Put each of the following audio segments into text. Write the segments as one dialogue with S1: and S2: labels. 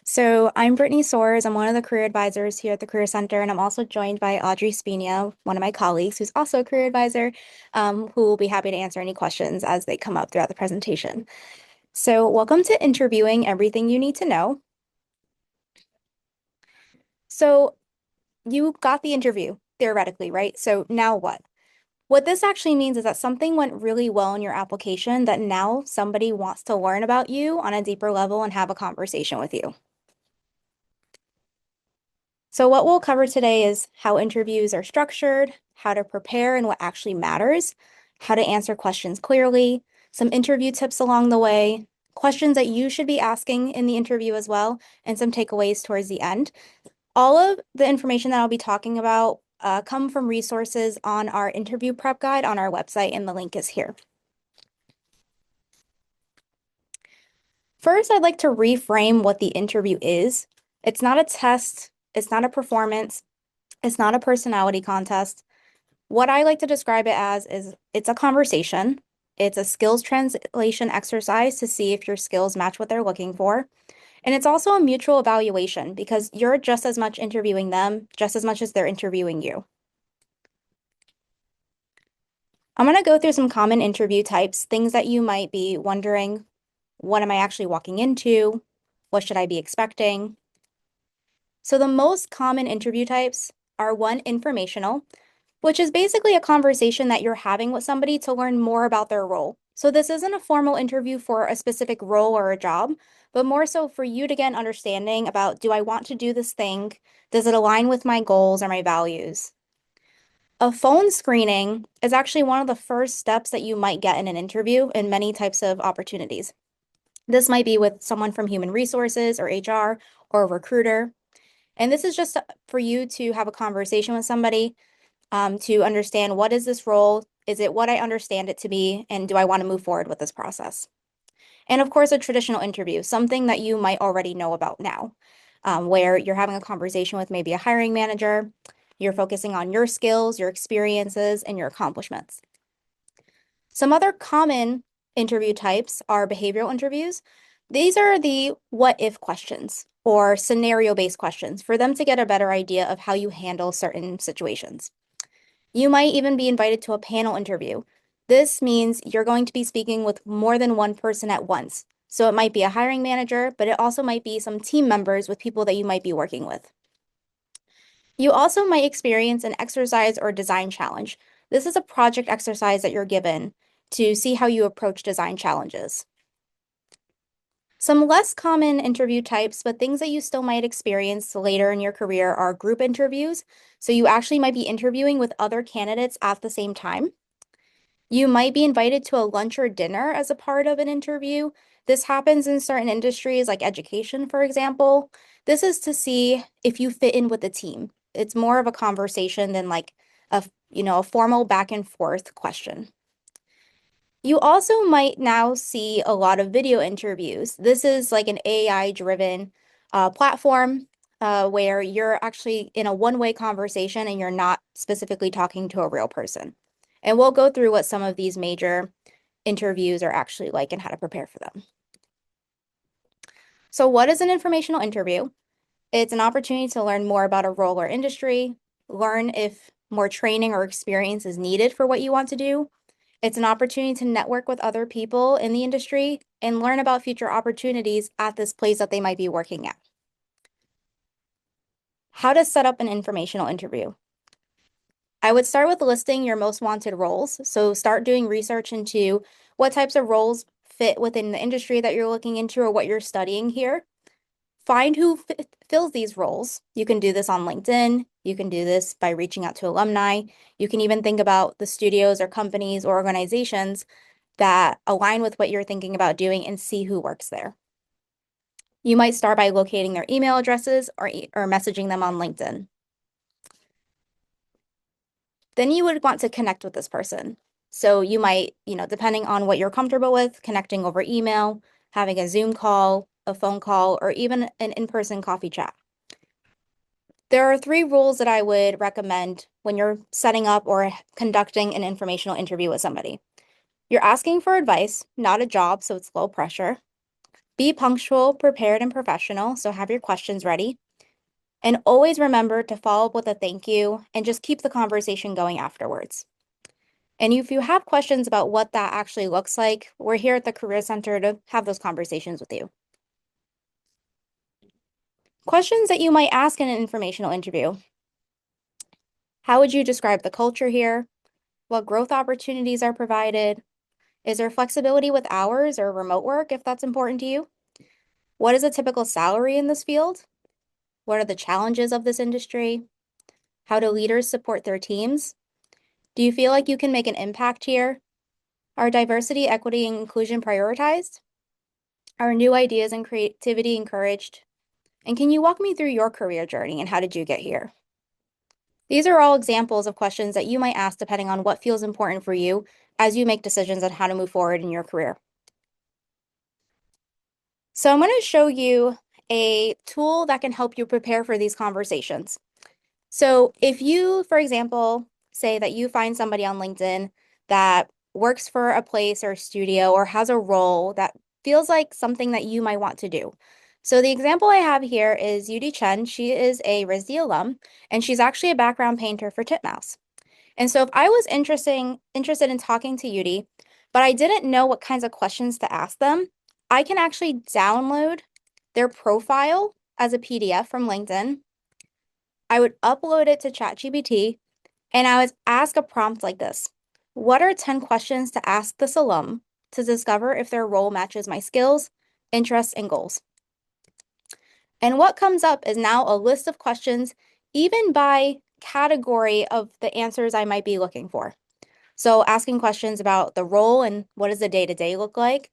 S1: So I'm Brittany Soares. I'm one of the career advisors here at the Career Center, and I'm also joined by Audrey Spina, one of my colleagues, who's also a career advisor, who will be happy to answer any questions as they come up throughout the presentation. So welcome to Interviewing Everything You Need to Know. So you got the interview, theoretically, right? So now what? What this actually means is that something went really well in your application that now somebody wants to learn about you on a deeper level and have a conversation with you. So what we'll cover today is how interviews are structured, how to prepare and what actually matters, how to answer questions clearly, some interview tips along the way, questions that you should be asking in the interview as well, and some takeaways towards the end. All of the information that I'll be talking about come from resources on our interview prep guide on our website, and the link is here. First, I'd like to reframe what the interview is. It's not a test, it's not a performance, it's not a personality contest. What I like to describe it as is it's a conversation. It's a skills translation exercise to see if your skills match what they're looking for. And it's also a mutual evaluation because you're just as much interviewing them, just as much as they're interviewing you. I'm going to go through some common interview types, things that you might be wondering, what am I actually walking into? What should I be expecting? So the most common interview types are one, informational, which is basically a conversation that you're having with somebody to learn more about their role. So this isn't a formal interview for a specific role or a job, but more so for you to get an understanding about, do I want to do this thing? Does it align with my goals or my values? A phone screening is actually one of the first steps that you might get in an interview in many types of opportunities. This might be with someone from human resources or HR or a recruiter. And this is just for you to have a conversation with somebody to understand, what is this role? Is it what I understand it to be? And do I want to move forward with this process? And of course, a traditional interview, something that you might already know about now, where you're having a conversation with maybe a hiring manager. You're focusing on your skills, your experiences, and your accomplishments. Some other common interview types are behavioral interviews. These are the what if questions or scenario-based questions for them to get a better idea of how you handle certain situations. You might even be invited to a panel interview. This means you're going to be speaking with more than one person at once. So it might be a hiring manager, but it also might be some team members with people that you might be working with. You also might experience an exercise or design challenge. This is a project exercise that you're given to see how you approach design challenges. Some less common interview types, but things that you still might experience later in your career, are group interviews. So you actually might be interviewing with other candidates at the same time. You might be invited to a lunch or dinner as a part of an interview. This happens in certain industries like education, for example. This is to see if you fit in with the team. It's more of a conversation than like a formal back and forth question. You also might now see a lot of video interviews. This is like an AI-driven platform where you're actually in a one-way conversation and you're not specifically talking to a real person. And we'll go through what some of these major interviews are actually like and how to prepare for them. So what is an informational interview? It's an opportunity to learn more about a role or industry, learn if more training or experience is needed for what you want to do. It's an opportunity to network with other people in the industry and learn about future opportunities at this place that they might be working at. How to set up an informational interview. I would start with listing your most wanted roles. So start doing research into what types of roles fit within the industry that you're looking into or what you're studying here. Find who fills these roles. You can do this on LinkedIn. You can do this by reaching out to alumni. You can even think about the studios or companies or organizations that align with what you're thinking about doing and see who works there. You might start by locating their email addresses or messaging them on LinkedIn. Then you would want to connect with this person. So you might, depending on what you're comfortable with, connecting over email, having a Zoom call, a phone call, or even an in-person coffee chat. There are 3 rules that I would recommend when you're setting up or conducting an informational interview with somebody. You're asking for advice, not a job, so it's low pressure. Be punctual, prepared, and professional, so have your questions ready. And always remember to follow up with a thank you and just keep the conversation going afterwards. And if you have questions about what that actually looks like, we're here at the Career Center to have those conversations with you. Questions that you might ask in an informational interview. How would you describe the culture here? What growth opportunities are provided? Is there flexibility with hours or remote work if that's important to you? What is a typical salary in this field? What are the challenges of this industry? How do leaders support their teams? Do you feel like you can make an impact here? Are diversity, equity, and inclusion prioritized? Are new ideas and creativity encouraged? And can you walk me through your career journey and how did you get here? These are all examples of questions that you might ask depending on what feels important for you as you make decisions on how to move forward in your career. So I'm going to show you a tool that can help you prepare for these conversations. So if you, for example, say that you find somebody on LinkedIn that works for a place or a studio or has a role that feels like something that you might want to do. So the example I have here is Yudi Chen. She is a RISD alum, and she's actually a background painter for Titmouse. And so if I was interested in talking to Yudi, but I didn't know what kinds of questions to ask them, I can actually download their profile as a PDF from LinkedIn. I would upload it to ChatGPT, and I would ask a prompt like this. What are 10 questions to ask this alum to discover if their role matches my skills, interests, and goals? And what comes up is now a list of questions, even by category of the answers I might be looking for. So asking questions about the role and what does the day-to-day look like,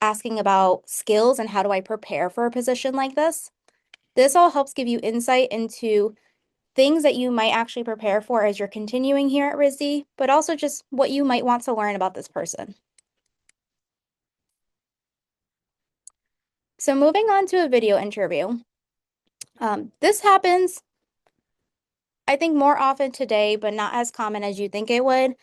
S1: asking about skills and how do I prepare for a position like this. This all helps give you insight into things that you might actually prepare for as you're continuing here at RISD, but also just what you might want to learn about this person. So moving on to a video interview. This happens, I think, more often today, but not as common as you think it would.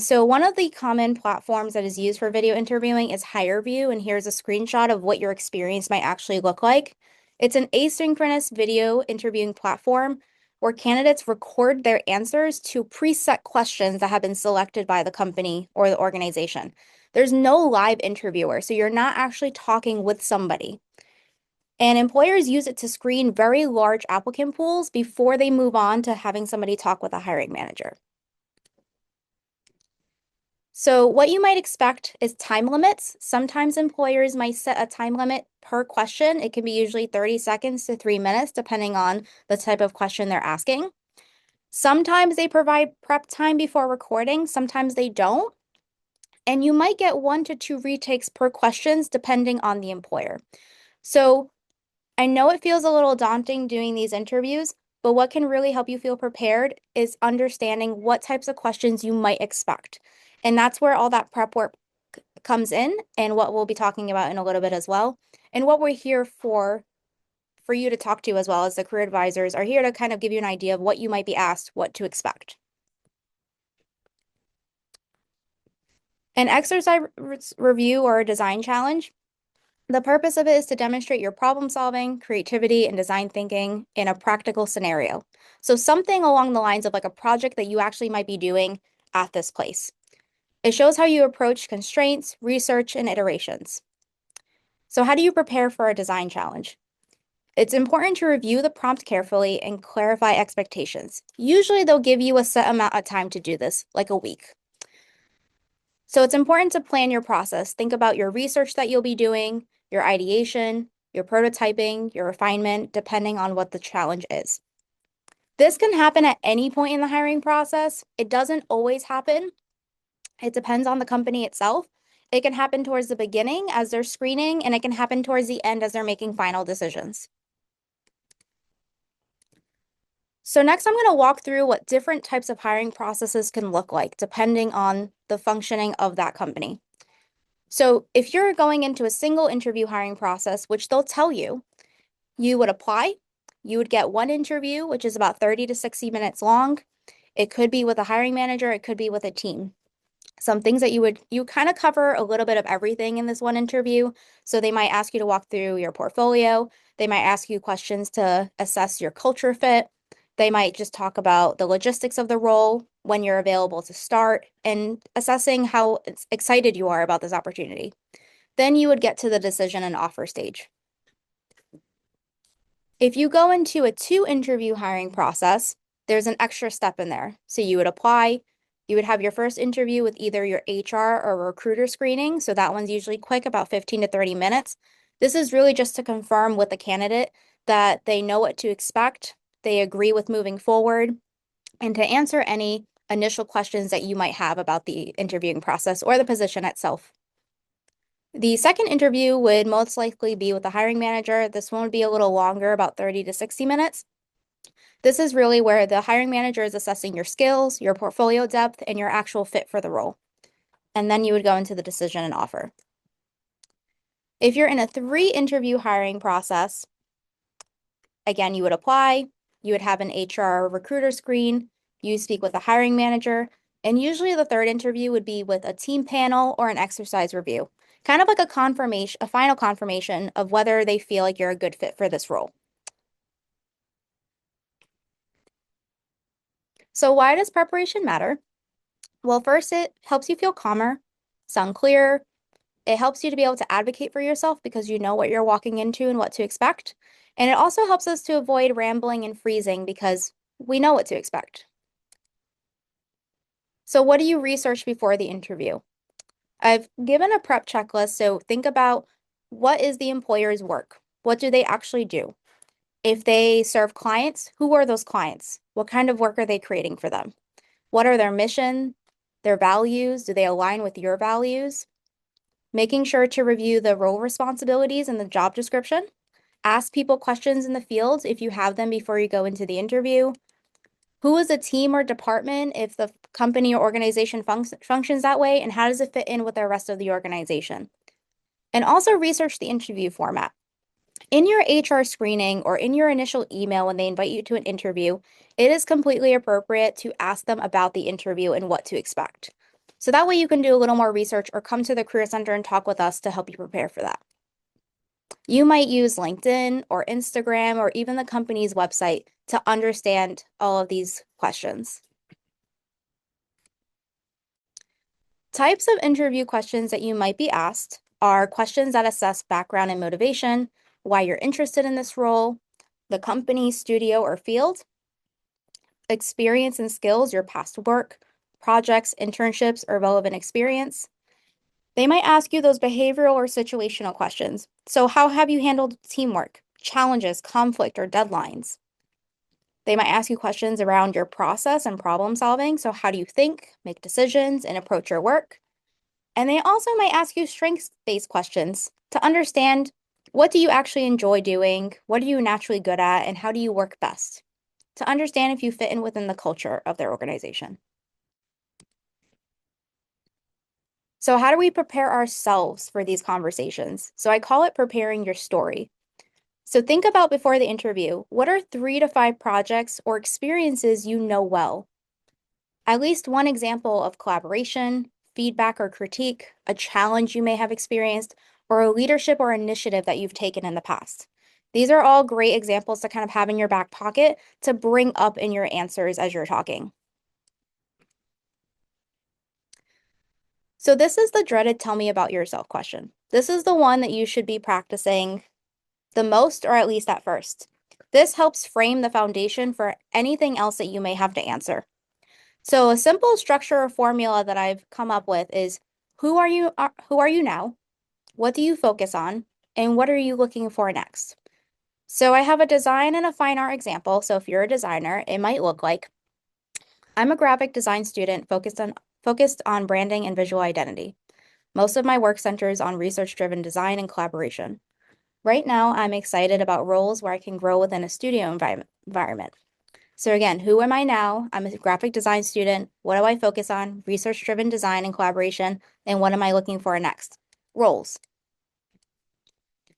S1: So one of the common platforms that is used for video interviewing is HireVue, and here's a screenshot of what your experience might actually look like. It's an asynchronous video interviewing platform where candidates record their answers to preset questions that have been selected by the company or the organization. There's no live interviewer, so you're not actually talking with somebody. And employers use it to screen very large applicant pools before they move on to having somebody talk with a hiring manager. So what you might expect is time limits. Sometimes employers might set a time limit per question. It can be usually 30 seconds to 3 minutes, depending on the type of question they're asking. Sometimes they provide prep time before recording. Sometimes they don't. And you might get 1 to 2 retakes per questions, depending on the employer. So I know it feels a little daunting doing these interviews, but what can really help you feel prepared is understanding what types of questions you might expect. And that's where all that prep work comes in and what we'll be talking about in a little bit as well. And what we're here for you to talk to as well as the career advisors are here to kind of give you an idea of what you might be asked, what to expect. An exercise review or a design challenge. The purpose of it is to demonstrate your problem solving, creativity, and design thinking in a practical scenario. So something along the lines of like a project that you actually might be doing at this place. It shows how you approach constraints, research, and iterations. So how do you prepare for a design challenge? It's important to review the prompt carefully and clarify expectations. Usually they'll give you a set amount of time to do this, like a week. So it's important to plan your process. Think about your research that you'll be doing, your ideation, your prototyping, your refinement, depending on what the challenge is. This can happen at any point in the hiring process. It doesn't always happen. It depends on the company itself. It can happen towards the beginning as they're screening, and it can happen towards the end as they're making final decisions. So next, I'm going to walk through what different types of hiring processes can look like depending on the functioning of that company. So if you're going into a single interview hiring process, which they'll tell you, you would apply, you would get one interview, which is about 30 to 60 minutes long. It could be with a hiring manager, it could be with a team. Some things that you kind of cover a little bit of everything in this one interview. So they might ask you to walk through your portfolio. They might ask you questions to assess your culture fit. They might just talk about the logistics of the role, when you're available to start, and assessing how excited you are about this opportunity. Then you would get to the decision and offer stage. If you go into a 2-interview hiring process, there's an extra step in there. So you would apply, you would have your first interview with either your HR or recruiter screening. So that one's usually quick, about 15 to 30 minutes. This is really just to confirm with the candidate that they know what to expect, they agree with moving forward, and to answer any initial questions that you might have about the interviewing process or the position itself. The second interview would most likely be with the hiring manager. This one would be a little longer, about 30 to 60 minutes. This is really where the hiring manager is assessing your skills, your portfolio depth, and your actual fit for the role. And then you would go into the decision and offer. If you're in a 3-interview hiring process, again, you would apply, you would have an HR recruiter screen, you speak with the hiring manager, and usually the third interview would be with a team panel or an exercise review, kind of like a final confirmation of whether they feel like you're a good fit for this role. So why does preparation matter? Well, first, it helps you feel calmer, sound clearer. It helps you to be able to advocate for yourself because you know what you're walking into and what to expect. And it also helps us to avoid rambling and freezing because we know what to expect. So what do you research before the interview? I've given a prep checklist, so think about, what is the employer's work? What do they actually do? If they serve clients, who are those clients? What kind of work are they creating for them? What are their mission, their values? Do they align with your values? Making sure to review the role responsibilities and the job description. Ask people questions in the field if you have them before you go into the interview. Who is a team or department if the company or organization functions that way, and how does it fit in with the rest of the organization? And also research the interview format. In your HR screening or in your initial email when they invite you to an interview, it is completely appropriate to ask them about the interview and what to expect. So that way you can do a little more research or come to the Career Center and talk with us to help you prepare for that. You might use LinkedIn or Instagram or even the company's website to understand all of these questions. Types of interview questions that you might be asked are questions that assess background and motivation, why you're interested in this role, the company, studio, or field, experience and skills, your past work, projects, internships, or relevant experience. They might ask you those behavioral or situational questions. So how have you handled teamwork, challenges, conflict, or deadlines? They might ask you questions around your process and problem solving. So how do you think, make decisions, and approach your work? And they also might ask you strengths-based questions to understand, what do you actually enjoy doing? What are you naturally good at? And how do you work best? To understand if you fit in within the culture of their organization. So how do we prepare ourselves for these conversations? So I call it preparing your story. So think about, before the interview, what are 3 to 5 projects or experiences you know well? At least one example of collaboration, feedback or critique, a challenge you may have experienced, or a leadership or initiative that you've taken in the past. These are all great examples to kind of have in your back pocket to bring up in your answers as you're talking. So this is the dreaded tell me about yourself question. This is the one that you should be practicing the most, or at least at first. This helps frame the foundation for anything else that you may have to answer. So a simple structure or formula that I've come up with is, who are you now? What do you focus on? And what are you looking for next? So I have a design and a fine art example. So if you're a designer, it might look like, I'm a graphic design student focused on branding and visual identity. Most of my work centers on research-driven design and collaboration. Right now, I'm excited about roles where I can grow within a studio environment. So again, who am I now? I'm a graphic design student. What do I focus on? Research-driven design and collaboration. And what am I looking for next? Roles.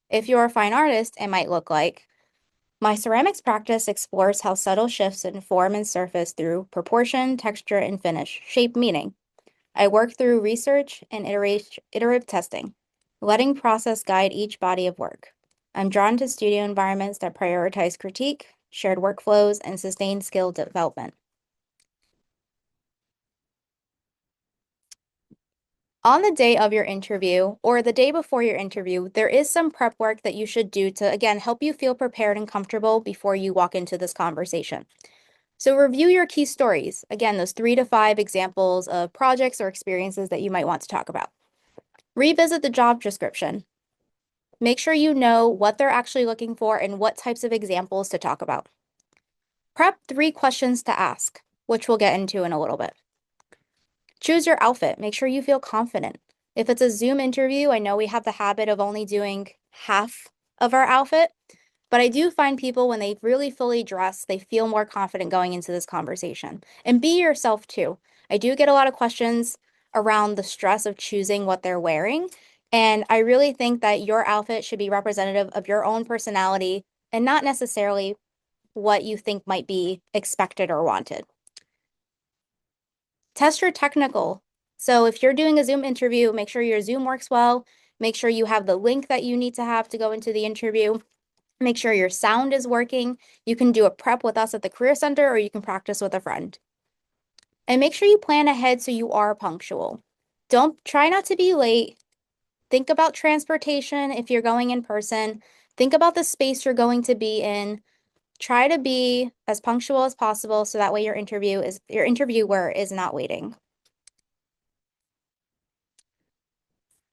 S1: If you're a fine artist, it might look like, my ceramics practice explores how subtle shifts in form and surface through proportion, texture, and finish shape meaning. I work through research and iterative testing, letting process guide each body of work. I'm drawn to studio environments that prioritize critique, shared workflows, and sustained skill development. On the day of your interview or the day before your interview, there is some prep work that you should do to, again, help you feel prepared and comfortable before you walk into this conversation. So review your key stories. Again, those 3 to 5 examples of projects or experiences that you might want to talk about. Revisit the job description. Make sure you know what they're actually looking for and what types of examples to talk about. Prep 3 questions to ask, which we'll get into in a little bit. Choose your outfit. Make sure you feel confident. If it's a Zoom interview, I know we have the habit of only doing half of our outfit, but I do find people when they really fully dress, they feel more confident going into this conversation. And be yourself too. I do get a lot of questions around the stress of choosing what they're wearing. And I really think that your outfit should be representative of your own personality and not necessarily what you think might be expected or wanted. Test your technical. So if you're doing a Zoom interview, make sure your Zoom works well. Make sure you have the link that you need to have to go into the interview. Make sure your sound is working. You can do a prep with us at the Career Center or you can practice with a friend. And make sure you plan ahead so you are punctual. Don't try not to be late. Think about transportation if you're going in person. Think about the space you're going to be in. Try to be as punctual as possible so that way your interviewer is not waiting.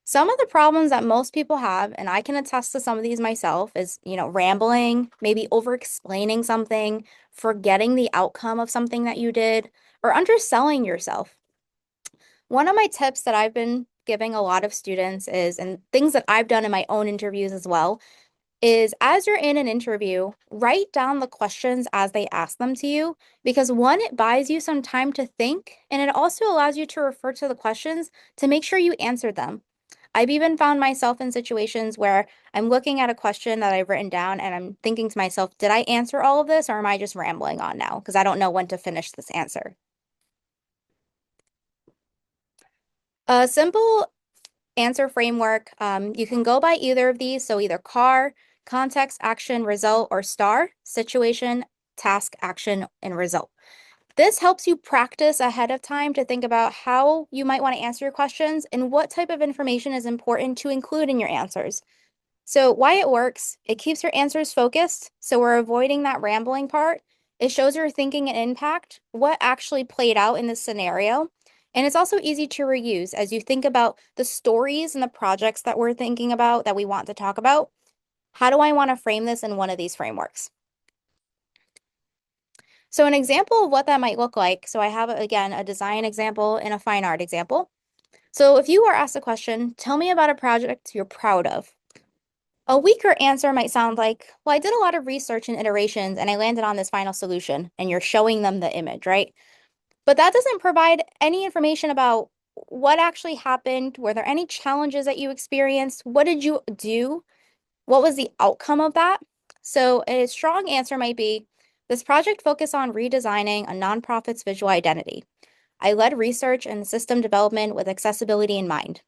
S1: Some of the problems that most people have, and I can attest to some of these myself, is, rambling, maybe over-explaining something, forgetting the outcome of something that you did, or underselling yourself. One of my tips that I've been giving a lot of students is, and things that I've done in my own interviews as well, is as you're in an interview, write down the questions as they ask them to you, because one, it buys you some time to think, and it also allows you to refer to the questions to make sure you answered them. I've even found myself in situations where I'm looking at a question that I've written down and I'm thinking to myself, did I answer all of this or am I just rambling on now? Because I don't know when to finish this answer. A simple answer framework, you can go by either of these. So either CAR, context, action, result, or STAR, situation, task, action, and result. This helps you practice ahead of time to think about how you might want to answer your questions and what type of information is important to include in your answers. So why it works, it keeps your answers focused, so we're avoiding that rambling part. It shows your thinking and impact, what actually played out in this scenario. And it's also easy to reuse as you think about the stories and the projects that we're thinking about that we want to talk about. How do I want to frame this in one of these frameworks? So an example of what that might look like, so I have, again, a design example and a fine art example. So if you are asked a question, tell me about a project you're proud of. A weaker answer might sound like, well, I did a lot of research and iterations and I landed on this final solution, and you're showing them the image, right? But that doesn't provide any information about what actually happened. Were there any challenges that you experienced? What did you do? What was the outcome of that? So a strong answer might be, this project focused on redesigning a nonprofit's visual identity. I led research and system development with accessibility in mind.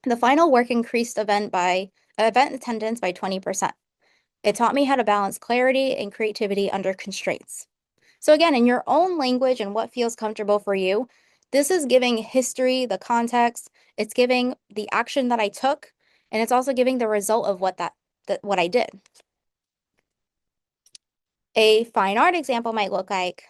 S1: The final work increased event attendance by 20%. It taught me how to balance clarity and creativity under constraints. So again, in your own language and what feels comfortable for you, this is giving history, the context, it's giving the action that I took, and it's also giving the result of what I did. A fine art example might look like,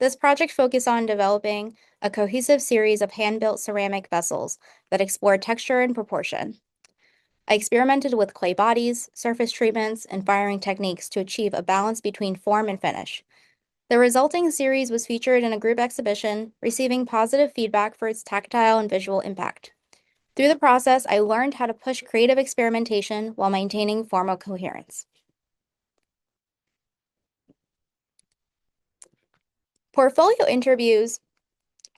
S1: this project focused on developing a cohesive series of hand-built ceramic vessels that explored texture and proportion. I experimented with clay bodies, surface treatments, and firing techniques to achieve a balance between form and finish. The resulting series was featured in a group exhibition, receiving positive feedback for its tactile and visual impact. Through the process, I learned how to push creative experimentation while maintaining formal coherence. Portfolio interviews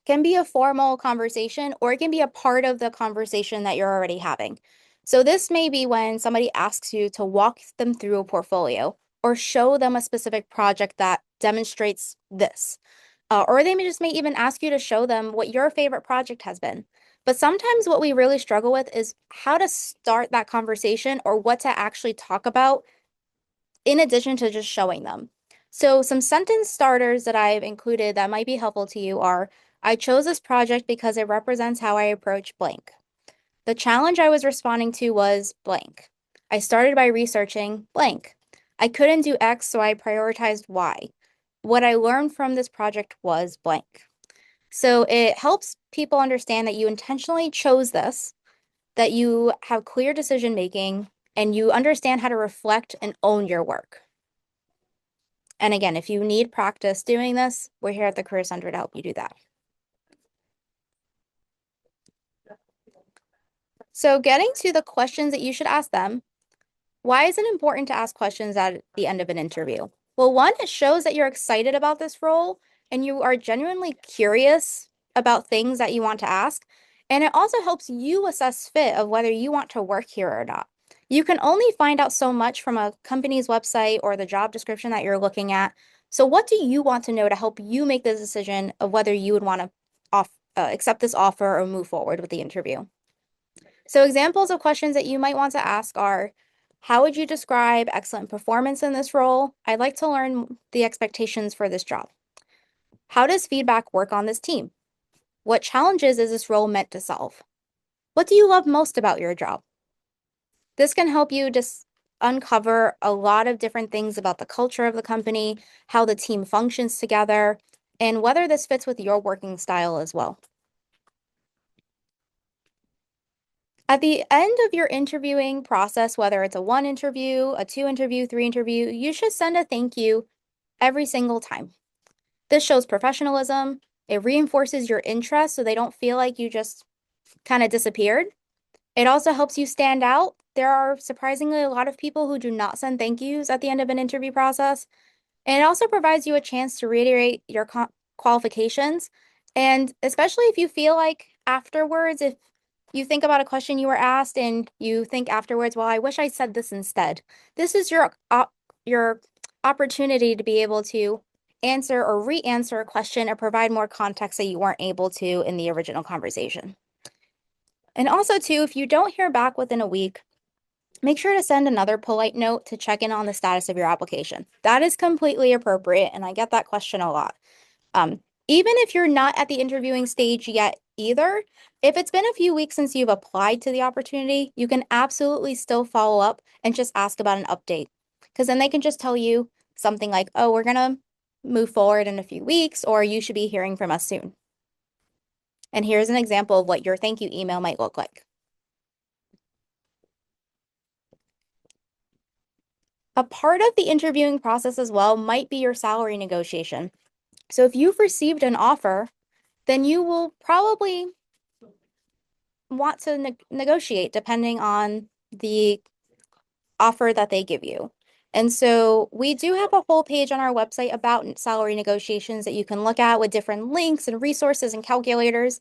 S1: can be a formal conversation or it can be a part of the conversation that you're already having. So this may be when somebody asks you to walk them through a portfolio or show them a specific project that demonstrates this. Or they may even ask you to show them what your favorite project has been. But sometimes what we really struggle with is how to start that conversation or what to actually talk about in addition to just showing them. So some sentence starters that I've included that might be helpful to you are, I chose this project because it represents how I approach blank. The challenge I was responding to was blank. I started by researching blank. I couldn't do X, so I prioritized Y. What I learned from this project was blank. So it helps people understand that you intentionally chose this, that you have clear decision making, and you understand how to reflect and own your work. And again, if you need practice doing this, we're here at the Career Center to help you do that. So getting to the questions that you should ask them, why is it important to ask questions at the end of an interview? Well, one, it shows that you're excited about this role and you are genuinely curious about things that you want to ask. And it also helps you assess fit of whether you want to work here or not. You can only find out so much from a company's website or the job description that you're looking at. So what do you want to know to help you make the decision of whether you would want to accept this offer or move forward with the interview? So examples of questions that you might want to ask are, how would you describe excellent performance in this role? I'd like to learn the expectations for this job. How does feedback work on this team? What challenges is this role meant to solve? What do you love most about your job? This can help you just uncover a lot of different things about the culture of the company, how the team functions together, and whether this fits with your working style as well. At the end of your interviewing process, whether it's a 1 interview, a 2 interview, 3 interview, you should send a thank you every single time. This shows professionalism. It reinforces your interest so they don't feel like you just kind of disappeared. It also helps you stand out. There are surprisingly a lot of people who do not send thank yous at the end of an interview process. And it also provides you a chance to reiterate your qualifications. And especially if you feel like afterwards, if you think about a question you were asked and you think afterwards, well, I wish I said this instead. This is your opportunity to be able to answer or re-answer a question or provide more context that you weren't able to in the original conversation. And also, too, if you don't hear back within a week, make sure to send another polite note to check in on the status of your application. That is completely appropriate, and I get that question a lot. Even if you're not at the interviewing stage yet either, if it's been a few weeks since you've applied to the opportunity, you can absolutely still follow up and just ask about an update. Because then they can just tell you something like, oh, we're going to move forward in a few weeks, or you should be hearing from us soon. And here's an example of what your thank you email might look like. A part of the interviewing process as well might be your salary negotiation. So if you've received an offer, then you will probably want to negotiate depending on the offer that they give you. And so we do have a whole page on our website about salary negotiations that you can look at with different links and resources and calculators.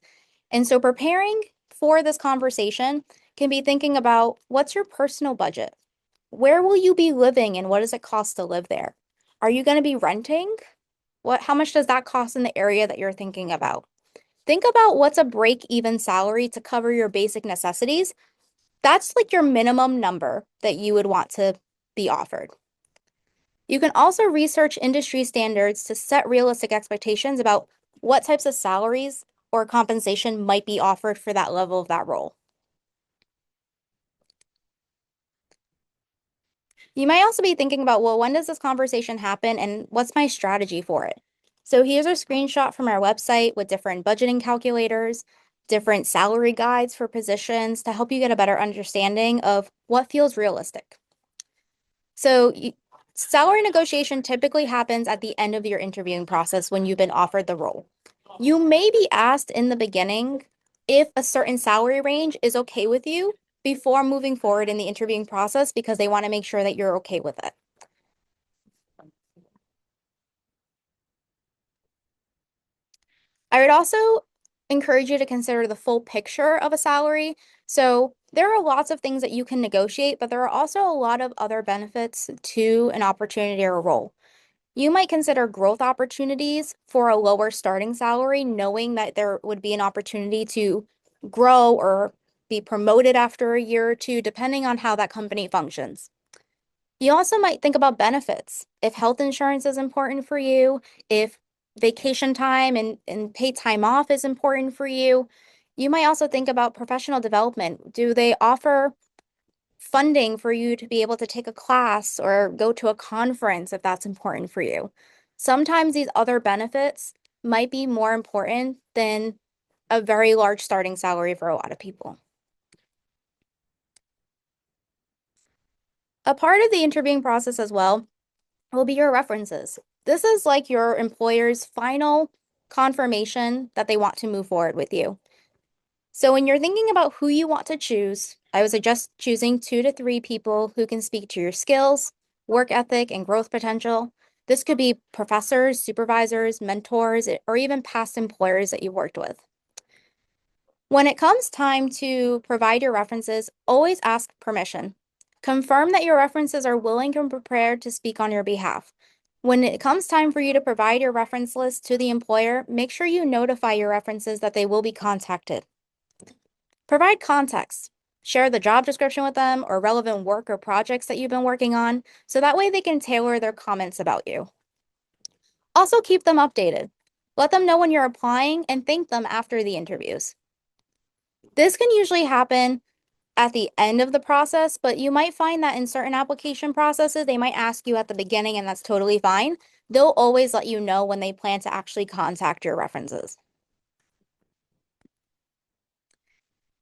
S1: And so preparing for this conversation can be thinking about, what's your personal budget? Where will you be living and what does it cost to live there? Are you going to be renting? How much does that cost in the area that you're thinking about? Think about what's a break-even salary to cover your basic necessities. That's like your minimum number that you would want to be offered. You can also research industry standards to set realistic expectations about what types of salaries or compensation might be offered for that level of that role. You might also be thinking about, well, when does this conversation happen and what's my strategy for it? So here's a screenshot from our website with different budgeting calculators, different salary guides for positions to help you get a better understanding of what feels realistic. So salary negotiation typically happens at the end of your interviewing process when you've been offered the role. You may be asked in the beginning if a certain salary range is okay with you before moving forward in the interviewing process because they want to make sure that you're okay with it. I would also encourage you to consider the full picture of a salary. So there are lots of things that you can negotiate, but there are also a lot of other benefits to an opportunity or a role. You might consider growth opportunities for a lower starting salary, knowing that there would be an opportunity to grow or be promoted after a year or two, depending on how that company functions. You also might think about benefits. If health insurance is important for you, if vacation time and paid time off is important for you, you might also think about professional development. Do they offer funding for you to be able to take a class or go to a conference if that's important for you? Sometimes these other benefits might be more important than a very large starting salary for a lot of people. A part of the interviewing process as well will be your references. This is like your employer's final confirmation that they want to move forward with you. So when you're thinking about who you want to choose, I would suggest choosing 2 to 3 people who can speak to your skills, work ethic, and growth potential. This could be professors, supervisors, mentors, or even past employers that you worked with. When it comes time to provide your references, always ask permission. Confirm that your references are willing and prepared to speak on your behalf. When it comes time for you to provide your reference list to the employer, make sure you notify your references that they will be contacted. Provide context. Share the job description with them or relevant work or projects that you've been working on, so that way they can tailor their comments about you. Also, keep them updated. Let them know when you're applying and thank them after the interviews. This can usually happen at the end of the process, but you might find that in certain application processes, they might ask you at the beginning, and that's totally fine. They'll always let you know when they plan to actually contact your references.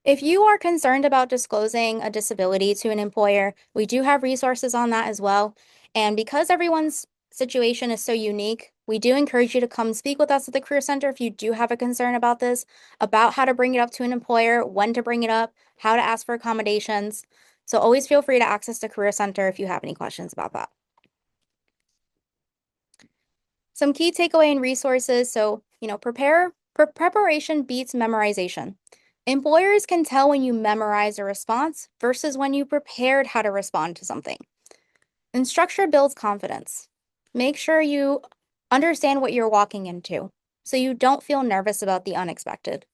S1: If you are concerned about disclosing a disability to an employer, we do have resources on that as well. And because everyone's situation is so unique, we do encourage you to come speak with us at the Career Center if you do have a concern about this, about how to bring it up to an employer, when to bring it up, how to ask for accommodations. So always feel free to access the Career Center if you have any questions about that. Some key takeaway and resources. So, preparation beats memorization. Employers can tell when you memorize a response versus when you prepared how to respond to something. And structure builds confidence. Make sure you understand what you're walking into so you don't feel nervous about the unexpected.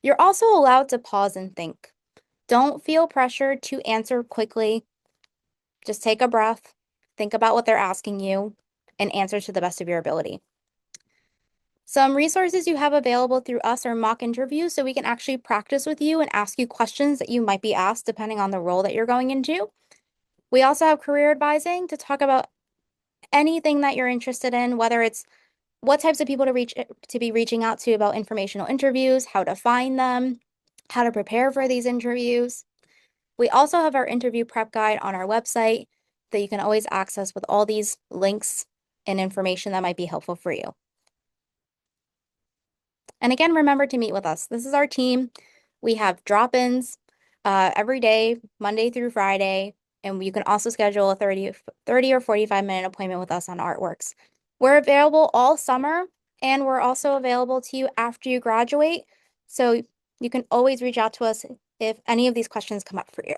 S1: You're also allowed to pause and think. Don't feel pressured to answer quickly. Just take a breath, think about what they're asking you, and answer to the best of your ability. Some resources you have available through us are mock interviews, so we can actually practice with you and ask you questions that you might be asked depending on the role that you're going into. We also have career advising to talk about anything that you're interested in, whether it's what types of people to be reaching out to about informational interviews, how to find them, how to prepare for these interviews. We also have our interview prep guide on our website that you can always access with all these links and information that might be helpful for you. And again, remember to meet with us. This is our team. We have drop-ins every day, Monday through Friday, and you can also schedule a 30 or 45-minute appointment with us on Artworks. We're available all summer, and we're also available to you after you graduate. So you can always reach out to us if any of these questions come up for you.